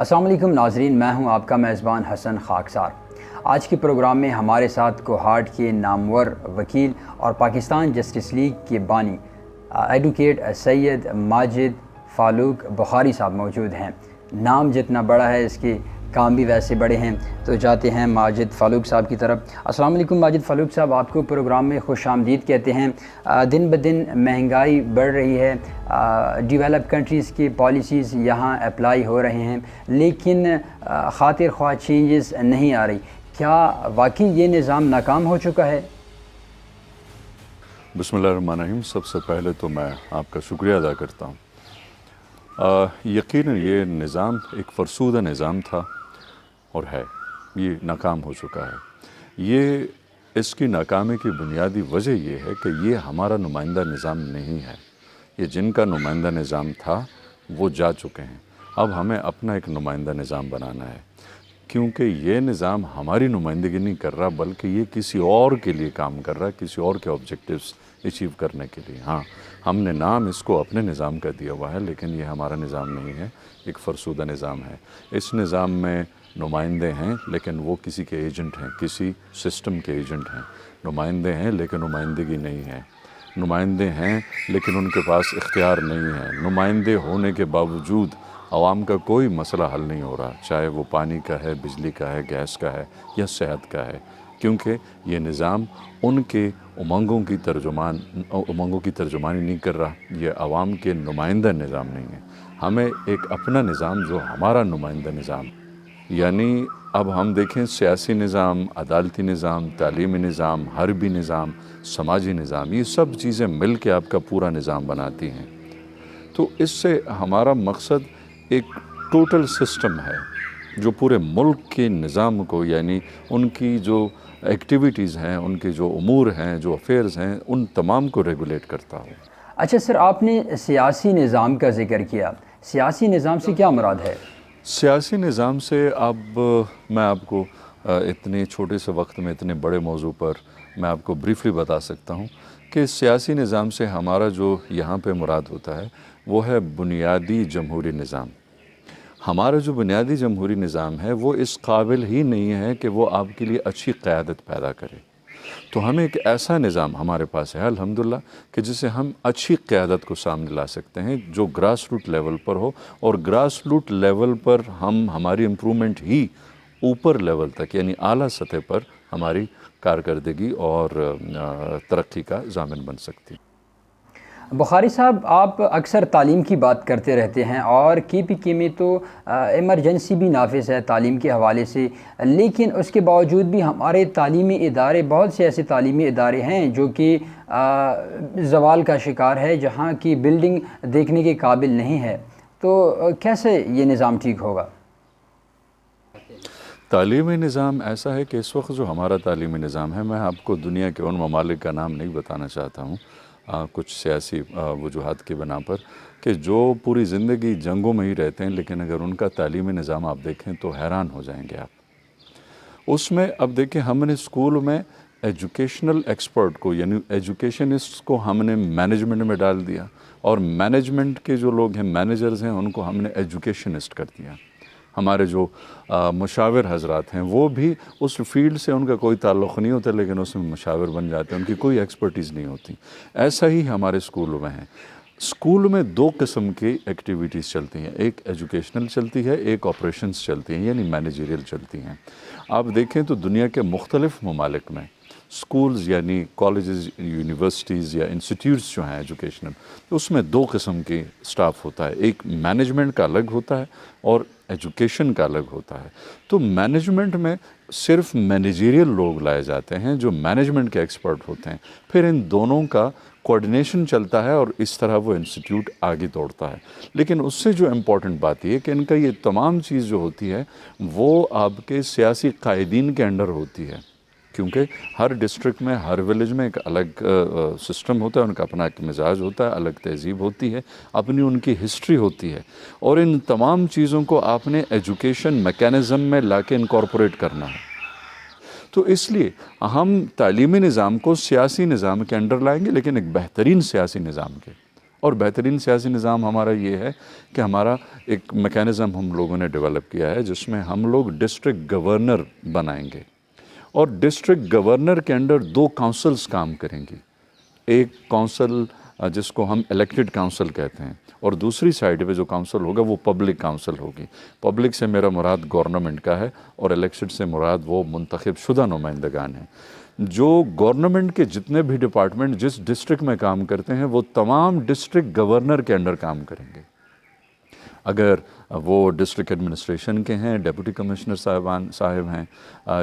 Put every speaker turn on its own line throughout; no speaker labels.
السلام علیکم ناظرین، میں ہوں آپ کا میزبان حسن خاکسار۔ آج کے پروگرام میں ہمارے ساتھ کوہاٹ کے نامور وکیل اور پاکستان جسٹس لیگ کے بانی ایڈوکیٹ سید ماجد فاروق بخاری صاحب موجود ہیں۔ نام جتنا بڑا ہے اس کے کام بھی ویسے بڑے ہیں، تو جاتے ہیں ماجد فاروق صاحب کی طرف۔ السلام علیکم ماجد فاروق صاحب، آپ کو پروگرام میں خوش آمدید کہتے ہیں۔ دن بدن مہنگائی بڑھ رہی ہے، ڈیولپ کنٹریز کی پالیسیز یہاں اپلائی ہو رہے ہیں، لیکن خاطر خواہ چینجز نہیں آ رہی۔ کیا واقعی یہ نظام ناکام ہو چکا ہے؟
بسم اللہ الرحمن الرحیم۔ سب سے پہلے تو میں آپ کا شکریہ ادا کرتا ہوں۔ یقیناً یہ نظام ایک فرسودہ نظام تھا اور ہے، یہ ناکام ہو چکا ہے۔ اس کی ناکامی کی بنیادی وجہ یہ ہے کہ یہ ہمارا نمائندہ نظام نہیں ہے۔ یہ جن کا نمائندہ نظام تھا وہ جا چکے ہیں، اب ہمیں اپنا ایک نمائندہ نظام بنانا ہے، کیونکہ یہ نظام ہماری نمائندگی نہیں کر رہا بلکہ یہ کسی اور کے لیے کام کر رہا ہے، کسی اور کے آبجیکٹیوز اچیو کرنے کے لیے۔ ہاں، ہم نے نام اس کو اپنے نظام کا دیا ہوا ہے، لیکن یہ ہمارا نظام نہیں ہے، ایک فرسودہ نظام ہے۔ اس نظام میں نمائندے ہیں لیکن وہ کسی کے ایجنٹ ہیں، کسی سسٹم کے ایجنٹ ہیں۔ نمائندے ہیں لیکن نمائندگی نہیں ہے، نمائندے ہیں لیکن ان کے پاس اختیار نہیں ہے۔ نمائندے ہونے کے باوجود عوام کا کوئی مسئلہ حل نہیں ہو رہا، چاہے وہ پانی کا ہے، بجلی کا ہے، گیس کا ہے یا صحت کا ہے، کیونکہ یہ نظام ان کے امنگوں کی ترجمانی نہیں کر رہا، یہ عوام کے نمائندہ نظام نہیں ہے۔ ہمیں ایک اپنا نظام جو ہمارا نمائندہ نظام، یعنی اب ہم دیکھیں سیاسی نظام، عدالتی نظام، تعلیمی نظام، حربی نظام، سماجی نظام، یہ سب چیزیں مل کے آپ کا پورا نظام بناتی ہیں۔ تو اس سے ہمارا مقصد ایک ٹوٹل سسٹم ہے جو پورے ملک کے نظام کو، یعنی ان کی جو ایکٹیویٹیز ہیں، ان کے جو امور ہیں، جو افیئرز ہیں، ان تمام کو ریگولیٹ کرتا ہو۔
اچھا سر، آپ نے سیاسی نظام کا ذکر کیا، سیاسی نظام سے کیا مراد ہے؟
سیاسی نظام سے اب میں آپ کو اتنے چھوٹے سے وقت میں اتنے بڑے موضوع پر میں آپ کو بریفلی بتا سکتا ہوں کہ سیاسی نظام سے ہمارا جو یہاں پہ مراد ہوتا ہے وہ ہے بنیادی جمہوری نظام۔ ہمارا جو بنیادی جمہوری نظام ہے وہ اس قابل ہی نہیں ہے کہ وہ آپ کے لیے اچھی قیادت پیدا کرے، تو ہمیں ایک ایسا نظام ہمارے پاس ہے الحمدللہ کہ جسے ہم اچھی قیادت کو سامنے لا سکتے ہیں، جو گراس روٹ لیول پر ہو، اور گراس روٹ لیول پر ہم ہماری امپرومنٹ ہی اوپر لیول تک، یعنی اعلیٰ سطح پر ہماری کارکردگی اور ترقی کا ضامن بن سکتی۔
بخاری صاحب، آپ اکثر تعلیم کی بات کرتے رہتے ہیں اور کے پی کے میں تو ایمرجنسی بھی نافذ ہے تعلیم کے حوالے سے، لیکن اس کے باوجود بھی ہمارے تعلیمی ادارے، بہت سے ایسے تعلیمی ادارے ہیں جو کہ زوال کا شکار ہے، جہاں کی بلڈنگ دیکھنے کے قابل نہیں ہے، تو کیسے یہ نظام ٹھیک ہوگا؟
تعلیمی نظام ایسا ہے کہ اس وقت جو ہمارا تعلیمی نظام ہے، میں آپ کو دنیا کے ان ممالک کا نام نہیں بتانا چاہتا ہوں کچھ سیاسی وجوہات کی بنا پر، کہ جو پوری زندگی جنگوں میں ہی رہتے ہیں، لیکن اگر ان کا تعلیمی نظام آپ دیکھیں تو حیران ہو جائیں گے آپ۔ اس میں اب دیکھیں، ہم نے اسکول میں ایجوکیشنل ایکسپرٹ کو، یعنی ایجوکیشنسٹ کو ہم نے مینجمنٹ میں ڈال دیا، اور مینجمنٹ کے جو لوگ ہیں، مینیجرز ہیں، ان کو ہم نے ایجوکیشنسٹ کر دیا۔ ہمارے جو مشاور حضرات ہیں وہ بھی اس فیلڈ سے ان کا کوئی تعلق نہیں ہوتا، لیکن اس میں مشاور بن جاتے ہیں، ان کی کوئی ایکسپرٹیز نہیں ہوتی۔ ایسا ہی ہمارے اسکولوں میں ہے۔ اسکول میں دو قسم کی ایکٹیویٹیز چلتی ہیں، ایک ایجوکیشنل چلتی ہے، ایک آپریشنز چلتی ہیں، یعنی مینیجریل چلتی ہیں۔ آپ دیکھیں تو دنیا کے مختلف ممالک میں اسکولز، یعنی کالجز، یونیورسٹیز یا انسٹیٹیوٹس جو ہیں ایجوکیشنل، اس میں دو قسم کی سٹاف ہوتا ہے، ایک مینجمنٹ کا الگ ہوتا ہے اور ایجوکیشن کا الگ ہوتا ہے۔ تو مینجمنٹ میں صرف مینیجریل لوگ لائے جاتے ہیں جو مینجمنٹ کے ایکسپرٹ ہوتے ہیں، پھر ان دونوں کا کوارڈینیشن چلتا ہے اور اس طرح وہ انسٹیٹیوٹ آگے دوڑتا ہے۔ لیکن اس سے جو امپورٹنٹ بات یہ ہے کہ ان کا یہ تمام چیز جو ہوتی ہے وہ آپ کے سیاسی قائدین کے انڈر ہوتی ہے، کیونکہ ہر ڈسٹرکٹ میں، ہر ولیج میں ایک الگ سسٹم ہوتا ہے، ان کا اپنا ایک مزاج ہوتا ہے، الگ تہذیب ہوتی ہے، اپنی ان کی ہسٹری ہوتی ہے، اور ان تمام چیزوں کو آپ نے ایجوکیشن میکینزم میں لا کے انکارپوریٹ کرنا ہے۔ تو اس لیے ہم تعلیمی نظام کو سیاسی نظام کے انڈر لائیں گے، لیکن ایک بہترین سیاسی نظام کے، اور بہترین سیاسی نظام ہمارا یہ ہے کہ ہمارا ایک میکینزم ہم لوگوں نے ڈیولپ کیا ہے جس میں ہم لوگ ڈسٹرکٹ گورنر بنائیں گے، اور ڈسٹرکٹ گورنر کے انڈر 2 کونسلز کام کریں گی. ایک کونسل جس کو ہم الیکٹڈ کونسل کہتے ہیں، اور دوسری سائڈ پہ جو کونسل ہوگا وہ پبلک کونسل ہوگی. پبلک سے میرا مراد گورنمنٹ کا ہے، اور الیکشن سے مراد وہ منتخب شدہ نمائندگان ہیں. جو گورنمنٹ کے جتنے بھی ڈپارٹمنٹ جس ڈسٹرکٹ میں کام کرتے ہیں وہ تمام ڈسٹرکٹ گورنر کے انڈر کام کریں گے. اگر وہ ڈسٹرکٹ ایڈمنسٹریشن کے ہیں، ڈپٹی کمشنر صاحب ہیں،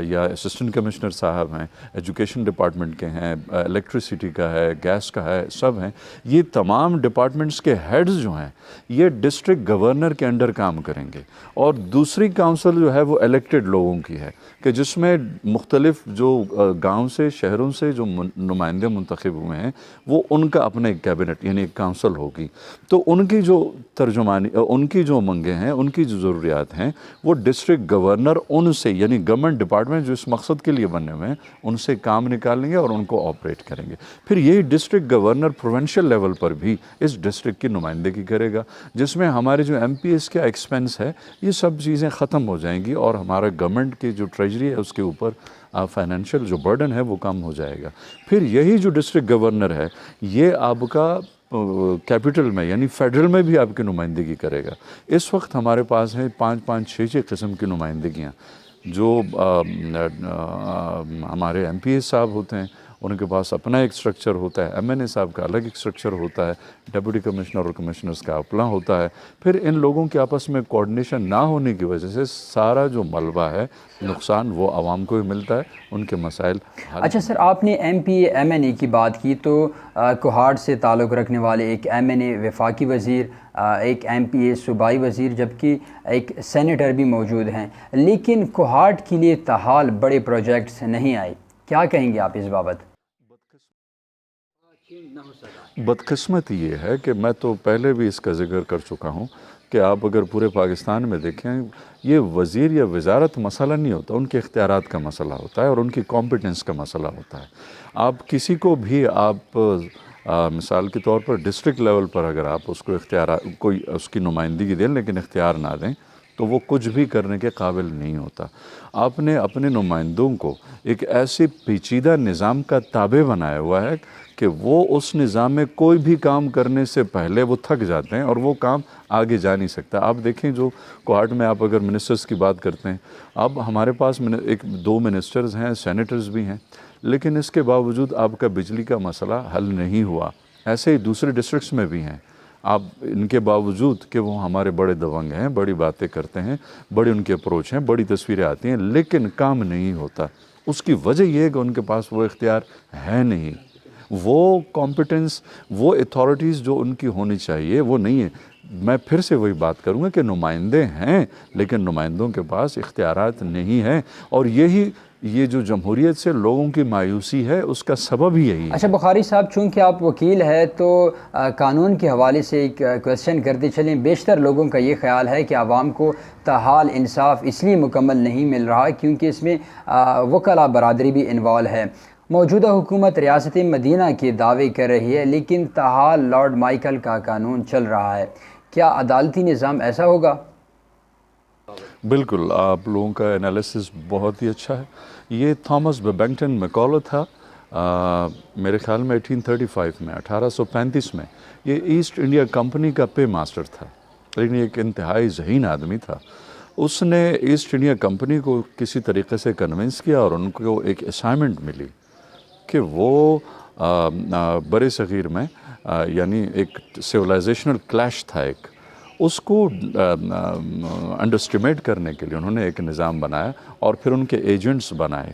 یا اسسٹنٹ کمشنر صاحب ہیں، ایجوکیشن ڈپارٹمنٹ کے ہیں، الیکٹریسٹی کا ہے، گیس کا ہے، سب ہیں. یہ تمام ڈپارٹمنٹس کے ہیڈز جو ہیں یہ ڈسٹرکٹ گورنر کے انڈر کام کریں گے. اور دوسری کونسل جو ہے وہ الیکٹڈ لوگوں کی ہے کہ جس میں مختلف جو گاؤں سے شہروں سے جو نمائندے منتخب ہوئے ہیں وہ ان کا اپنا ایک کیبنٹ یعنی ایک کونسل ہوگی. تو ان کی جو ترجمانی، ان کی جو منگیں ہیں، ان کی جو ضروریات ہیں، وہ ڈسٹرکٹ گورنر ان سے یعنی گورنمنٹ ڈپارٹمنٹ جو اس مقصد کے لیے بنے ہوئے ہیں ان سے کام نکالیں گے اور ان کو آپریٹ کریں گے. پھر یہی ڈسٹرکٹ گورنر پروونشل لیول پر بھی اس ڈسٹرکٹ کی نمائندگی کرے گا، جس میں ہمارے جو ایم پی ایس کا ایکسپینس ہے یہ سب چیزیں ختم ہو جائیں گی، اور ہمارا گورنمنٹ کی جو ٹریجری ہے اس کے اوپر فائنینشیل جو برڈن ہے وہ کم ہو جائے گا. پھر یہی جو ڈسٹرکٹ گورنر ہے یہ آپ کا کیپٹل میں یعنی فیڈرل میں بھی آپ کی نمائندگی کرے گا. اس وقت ہمارے پاس ہیں 5-5, 6-6 قسم کی نمائندگیاں. جو ہمارے ایم پی ایس صاحب ہوتے ہیں ان کے پاس اپنا ایک سٹرکچر ہوتا ہے، ایم این اے صاحب کا الگ ایک سٹرکچر ہوتا ہے، ڈپٹی کمشنر اور کمشنرز کا اپنا ہوتا ہے. پھر ان لوگوں کے آپس میں کوارڈینیشن نہ ہونے کی وجہ سے سارا جو ملبہ ہے نقصان وہ عوام کو ہی ملتا ہے، ان کے مسائل.
اچھا سر، آپ نے M P A M N A کی بات کی، تو کوہاٹ سے تعلق رکھنے والے ایک ایم این اے وفاقی وزیر، ایک ایم پی اے صوبائی وزیر، جبکہ ایک سینیٹر بھی موجود ہیں، لیکن کوہاٹ کے لیے تاحال بڑے پروجیکٹس نہیں آئے. کیا کہیں گے آپ اس بابت؟
بدقسمت یہ ہے کہ میں تو پہلے بھی اس کا ذکر کر چکا ہوں کہ آپ اگر پورے پاکستان میں دیکھیں یہ وزیر یا وزارت مسئلہ نہیں ہوتا، ان کے اختیارات کا مسئلہ ہوتا ہے اور ان کی کمپیٹنس کا مسئلہ ہوتا ہے. آپ کسی کو بھی آپ مثال کے طور پر ڈسٹرکٹ لیول پر اگر آپ اس کو اختیارات کوئی اس کی نمائندگی دیں لیکن اختیار نہ دیں تو وہ کچھ بھی کرنے کے قابل نہیں ہوتا. آپ نے اپنے نمائندوں کو ایک ایسے پیچیدہ نظام کا تابع بنایا ہوا ہے کہ وہ اس نظام میں کوئی بھی کام کرنے سے پہلے وہ تھک جاتے ہیں اور وہ کام آگے جا نہیں سکتا. آپ دیکھیں جو کوہاٹ میں آپ اگر منسٹرز کی بات کرتے ہیں، اب ہمارے پاس 2 منسٹرز ہیں، سینیٹرز بھی ہیں، لیکن اس کے باوجود آپ کا بجلی کا مسئلہ حل نہیں ہوا. ایسے ہی دوسرے ڈسٹرکٹس میں بھی ہیں. آپ ان کے باوجود کہ وہ ہمارے بڑے دبنگ ہیں، بڑی باتیں کرتے ہیں، بڑی ان کے اپروچ ہیں، بڑی تصویریں آتی ہیں، لیکن کام نہیں ہوتا. اس کی وجہ یہ ہے کہ ان کے پاس وہ اختیار ہے نہیں، وہ کمپیٹنس، وہ اتھارٹیز جو ان کی ہونی چاہیے وہ نہیں ہے. میں پھر سے وہی بات کروں گا کہ نمائندے ہیں لیکن نمائندوں کے پاس اختیارات نہیں ہیں، اور یہ جو جمہوریت سے لوگوں کی مایوسی ہے اس کا سبب ہی یہی ہے.
اچھا بخاری صاحب، چونکہ آپ وکیل ہیں تو قانون کے حوالے سے ایک کویسچن کرتے چلیں. بیشتر لوگوں کا یہ خیال ہے کہ عوام کو تاحال انصاف اس لیے مکمل نہیں مل رہا کیونکہ اس میں وکلاء برادری بھی انوالو ہے. موجودہ حکومت ریاست مدینہ کے دعوے کر رہی ہے لیکن تاحال لارڈ مائیکل کا قانون چل رہا ہے. کیا عدالتی نظام ایسا ہوگا؟
بالکل، آپ لوگوں کا انالیسس بہت ہی اچھا ہے. یہ تھامس بیبنگٹن میکالو تھا، میرے خیال میں 1835 میں 1835 میں. یہ ایسٹ انڈیا کمپنی کا پے ماسٹر تھا، لیکن ایک انتہائی ذہین آدمی تھا. اس نے ایسٹ انڈیا کمپنی کو کسی طریقے سے کنونس کیا اور ان کو ایک اسائنمنٹ ملی کہ وہ برِ صغیر میں یعنی ایک سیولائزیشنل کلیش تھا ایک، اس کو انڈرسٹیمیٹ کرنے کے لیے انہوں نے ایک نظام بنایا اور پھر ان کے ایجنٹس بنائے.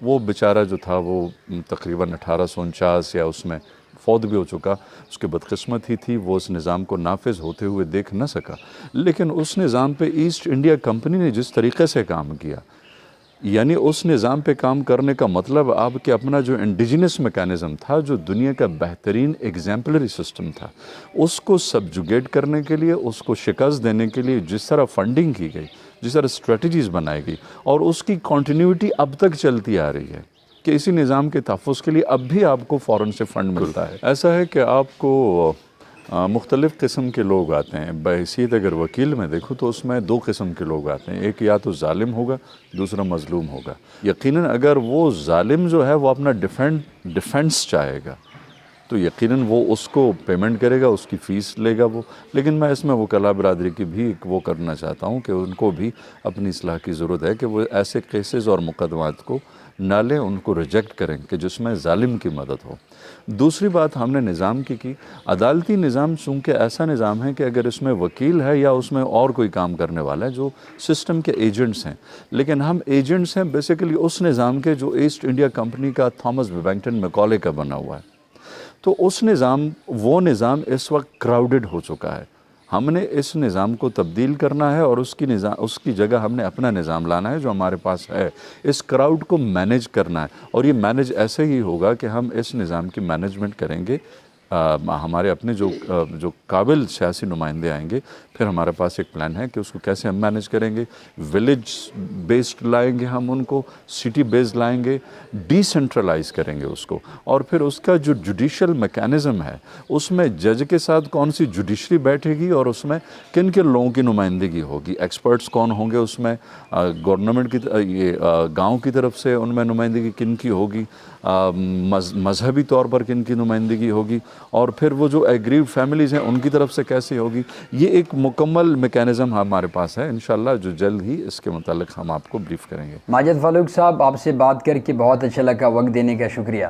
وہ بیچارہ جو تھا وہ تقریباً 1849 یا اس میں فوت بھی ہو چکا. اس کی بدقسمت ہی تھی، وہ اس نظام کو نافذ ہوتے ہوئے دیکھ نہ سکا. لیکن اس نظام پہ ایسٹ انڈیا کمپنی نے جس طریقے سے کام کیا، یعنی اس نظام پہ کام کرنے کا مطلب آپ کہ اپنا جو انڈیجنس میکانزم تھا، جو دنیا کا بہترین ایگزامپلری سسٹم تھا، اس کو سبجوگیٹ کرنے کے لیے، اس کو شکست دینے کے لیے جس طرح فنڈنگ کی گئی، جس طرح اسٹریٹجیز بنائی گئی، اور اس کی کنٹینیوٹی اب تک چلتی آ رہی ہے کہ اسی نظام کے تحفظ کے لیے اب بھی آپ کو فوراً سے فنڈ ملتا ہے. ایسا ہے کہ آپ کو مختلف قسم کے لوگ آتے ہیں. بحیثیت اگر وکیل میں دیکھوں تو اس میں 2 قسم کے لوگ آتے ہیں. ایک یا تو ظالم ہوگا، دوسرا مظلوم ہوگا. یقیناً اگر وہ ظالم جو ہے وہ اپنا ڈیفینس چاہے گا تو یقیناً وہ اس کو پیمنٹ کرے گا، اس کی فیس لے گا وہ. لیکن میں اس میں وکلاء برادری کی بھی ایک وہ کرنا چاہتا ہوں کہ ان کو بھی اپنی اصلاح کی ضرورت ہے کہ وہ ایسے کیسز اور مقدمات کو نہ لیں، ان کو ریجیکٹ کریں کہ جس میں ظالم کی مدد ہو. دوسری بات ہم نے نظام کی عدالتی نظام چونکہ ایسا نظام ہے کہ اگر اس میں وکیل ہے یا اس میں اور کوئی کام کرنے والا ہے جو سسٹم کے ایجنٹس ہیں، لیکن ہم ایجنٹس ہیں بیسیکلی اس نظام کے جو ایسٹ انڈیا کمپنی کا تھامس بیبنگٹن میکالے کا بنا ہوا ہے. تو وہ نظام اس وقت کراؤڈڈ ہو چکا ہے. ہم نے اس نظام کو تبدیل کرنا ہے اور اس کی جگہ ہم نے اپنا نظام لانا ہے جو ہمارے پاس ہے. اس کراؤڈ کو مینیج کرنا ہے اور یہ مینیج ایسے ہی ہوگا کہ ہم اس نظام کی مینجمنٹ کریں گے. ہمارے اپنے جو قابل سیاسی نمائندے آئیں گے، پھر ہمارے پاس ایک پلان ہے کہ اس کو کیسے ہم مینیج کریں گے. ولیج بیسڈ لائیں گے، ہم ان کو سٹی بیسڈ لائیں گے، ڈی سینٹرلائز کریں گے اس کو. اور پھر اس کا جو جوڈیشل میکانزم ہے اس میں جج کے ساتھ کون سی جوڈیشری بیٹھے گی اور اس میں کن کن لوگوں کی نمائندگی ہوگی، ایکسپرٹس کون ہوں گے اس میں، گورنمنٹ کی گاؤں کی طرف سے ان میں نمائندگی کن کی ہوگی، مذہبی طور پر کن کی نمائندگی ہوگی، اور پھر وہ جو ایگریوڈ فیملیز ہیں ان کی طرف سے کیسے ہوگی. یہ ایک مکمل میکانزم ہمارے پاس ہے انشاءاللہ، جو جلد ہی اس کے متعلق ہم آپ کو بریف کریں گے.
ماجد فاروق صاحب، آپ سے بات کر کے بہت اچھا لگا. وقت دینے کا شکریہ.